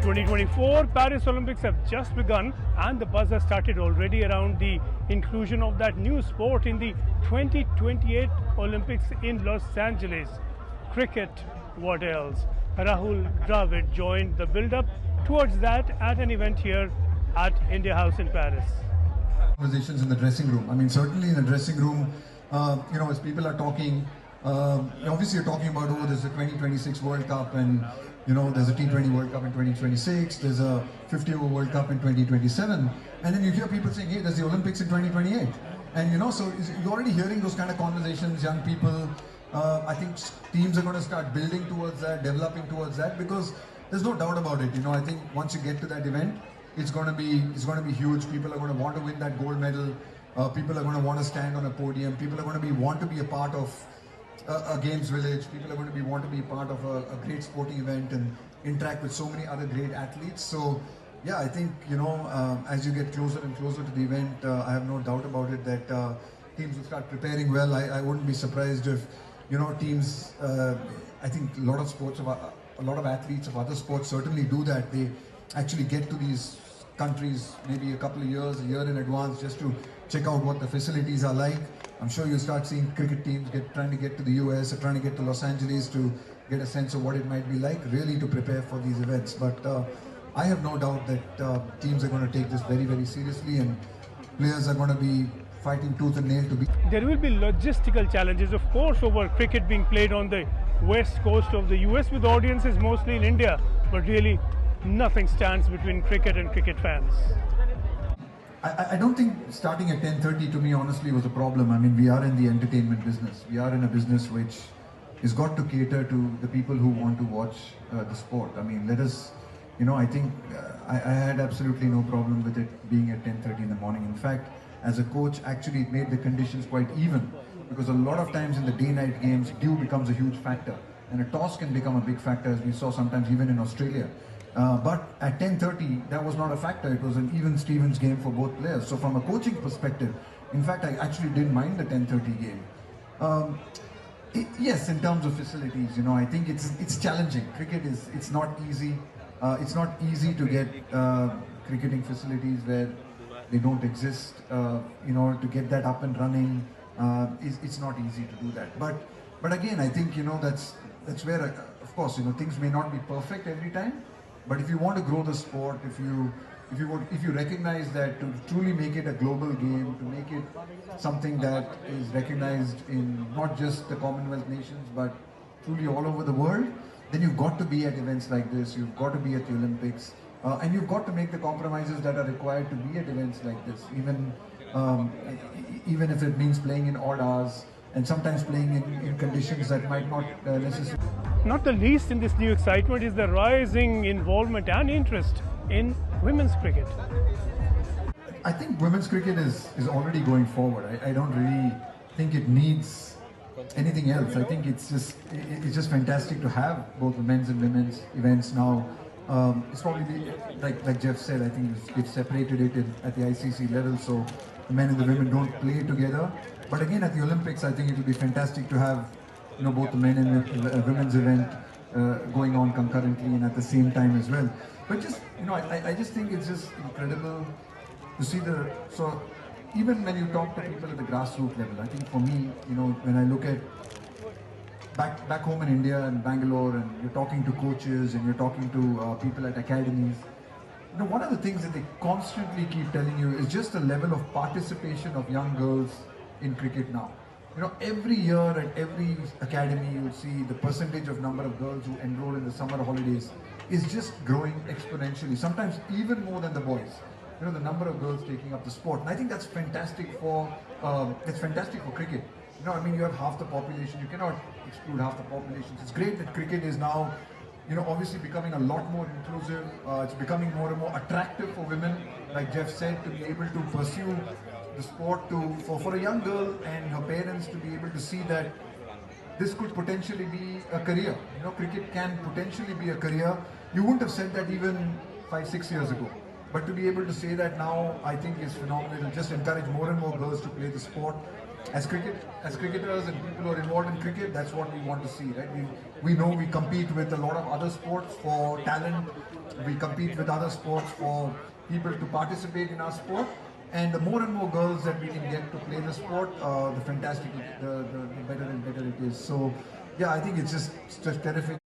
2024 Paris Olympics have just begun and the buzz has started already around the inclusion of that new sport in the 2028 Olympics in Los Angeles. Cricket, what else? Rahul Dravid joined the build-up towards that at an event here at India House in Paris. Conversations in the dressing room. I mean, certainly in the dressing room, as people are talking, obviously you're talking about, there's a 2026 World Cup and, there's a T20 World Cup in 2026, there's a 50-over World Cup in 2027, and then you hear people saying, hey, there's the Olympics in 2028. And, so you're already hearing those kind of conversations, young people. I think teams are going to start building towards that, developing towards that, because there's no doubt about it. I think once you get to that event, it's going to be huge. People are going to want to win that gold medal. People are going to want to stand on a podium. People are going to want to be a part of a games village. People are going to want to be part of a great sporting event and interact with so many other great athletes. So yeah, I think as you get closer and closer to the event, I have no doubt about it that teams will start preparing well. I wouldn't be surprised if teams. I think a lot of athletes of other sports certainly do that. They actually get to these countries maybe a year in advance just to check out what the facilities are like. I'm sure you'll start seeing cricket teams trying to get to the US or trying to get to Los Angeles to get a sense of what it might be like, really to prepare for these events. But I have no doubt that teams are going to take this very, very seriously, and players are going to be fighting tooth and nail to be. There will be logistical challenges, of course, over cricket being played on the west coast of the US with audiences mostly in India, but really nothing stands between cricket and cricket fans. I don't think starting at 10:30 to me honestly was a problem. I mean, we are in the entertainment business. We are in a business which has got to cater to the people who want to watch the sport. I mean, let us, I think I had absolutely no problem with it being at 10:30 in the morning. In fact, as a coach, actually it made the conditions quite even, because a lot of times in the day-night games, dew becomes a huge factor, and a toss can become a big factor, as we saw sometimes even in Australia. But at 10:30, that was not a factor. It was an even Stevens game for both players. So from a coaching perspective, in fact, I actually didn't mind the 10:30 game. Yes, in terms of facilities, I think it's challenging. Cricket it's not easy. It's not easy to get cricketing facilities where they don't exist. To get that up and running, it's not easy to do that. But again, I think that's where, of course, things may not be perfect every time. But if you want to grow the sport, if you recognize that to truly make it a global game, to make it something that is recognized in not just the Commonwealth nations, but truly all over the world, then you've got to be at events like this. You've got to be at the Olympics, and you've got to make the compromises that are required to be at events like this. Even if it means playing in odd hours and sometimes playing in conditions that might not necessarily. Not the least in this new excitement is the rising involvement and interest in women's cricket. I think women's cricket is already going forward. I don't really think it needs anything else. I think it's just fantastic to have both the men's and women's events now. It's probably like Jeff said. I think it's separated it at the ICC level, so the men and the women don't play together. But again, at the Olympics, I think it will be fantastic to have both the men and the women's event going on concurrently and at the same time as well. But just I just think it's just incredible to see so even when you talk to people at the grassroots level, I think for me, when I look at back home in India and Bangalore, and you're talking to coaches and you're talking to people at academies, one of the things that they constantly keep telling you is just the level of participation of young girls in cricket now. Every year at every academy, you'll see the percentage of number of girls who enroll in the summer holidays is just growing exponentially, sometimes even more than the boys. The number of girls taking up the sport. And I think that's fantastic for cricket. You have half the population. You cannot exclude half the population. It's great that cricket is now, obviously becoming a lot more inclusive. It's becoming more and more attractive for women, like Jeff said, to be able to pursue the sport, for a young girl and her parents to be able to see that this could potentially be a career. Cricket can potentially be a career. You wouldn't have said that even 5-6 years ago. But to be able to say that now, I think is phenomenal. It'll just encourage more and more girls to play the sport. as cricketers and people who are involved in cricket, that's what we want to see, right? We know we compete with a lot of other sports for talent. We compete with other sports for people to participate in our sport. And the more and more girls that we can get to play the sport, the better and better it is. So, yeah, I think it's just terrific.